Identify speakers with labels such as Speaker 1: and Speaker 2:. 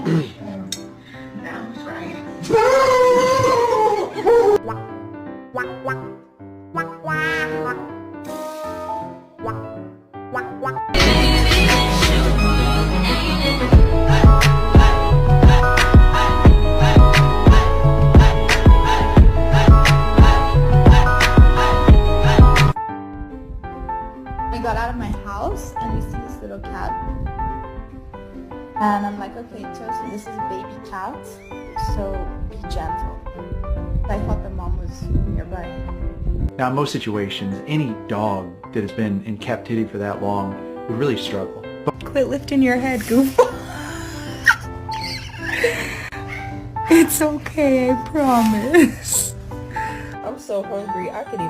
Speaker 1: That was right.
Speaker 2: I got out of my house and we see this little cat. And I'm like, okay, Chelsea, this is a baby cat, so be gentle. I thought the mom was nearby.
Speaker 3: Now, in most situations, any dog that has been in captivity for that long would really struggle.
Speaker 1: Quit lifting your head, Goof. It's okay, I promise.
Speaker 4: I'm so hungry. I could even